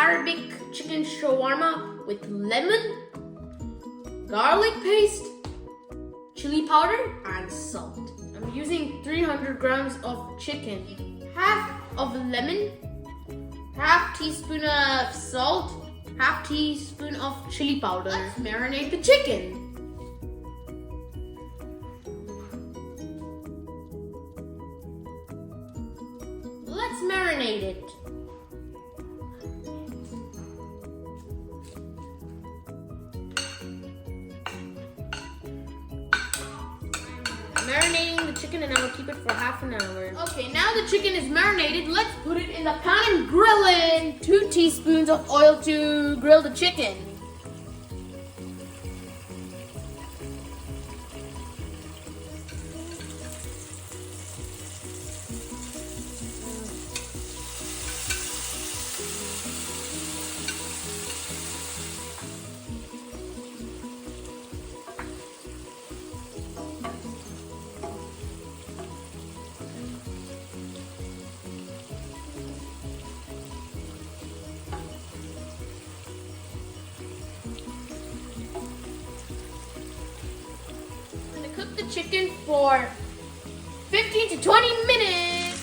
Arabic chicken shawarma with lemon, garlic paste, chili powder, and salt. I'm using 300 grams of chicken, half of lemon, half teaspoon of salt, half teaspoon of chili powder. Let's marinate the chicken. Let's marinate it. Marinating the chicken and I will keep it for half an hour. Okay, now the chicken is marinated. Let's put it in the pan and grill it. 2 teaspoons of oil to grill the chicken. Cook the chicken for 15 to 20 minutes.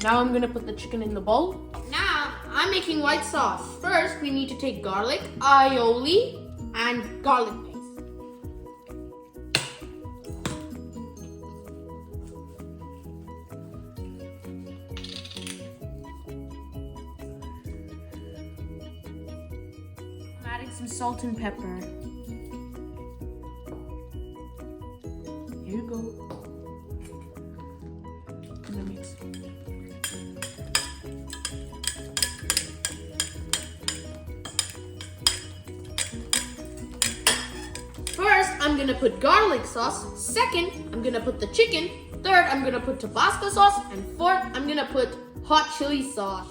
Now I'm gonna put the chicken in the bowl. Now I'm making white sauce. First, we need to take garlic, aioli, and garlic paste. Adding some salt and pepper. Here you go. I'm gonna mix. First, I'm gonna put garlic sauce. Second, I'm gonna put the chicken. Third, I'm gonna put Tabasco sauce. And fourth, I'm gonna put hot chili sauce.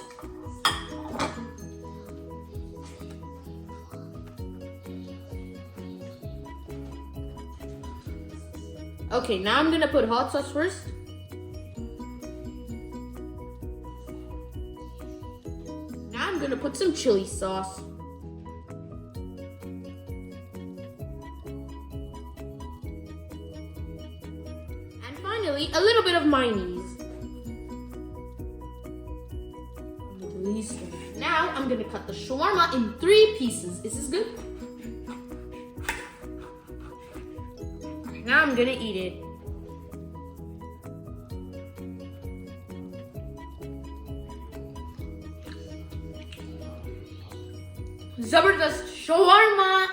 Okay, now I'm gonna put hot sauce first. Now I'm gonna put some chili sauce. And finally, a little bit of mayonnaise. Now I'm gonna cut the shawarma in 3 pieces. Is this good? Now I'm gonna eat it. Zabardast shawarma!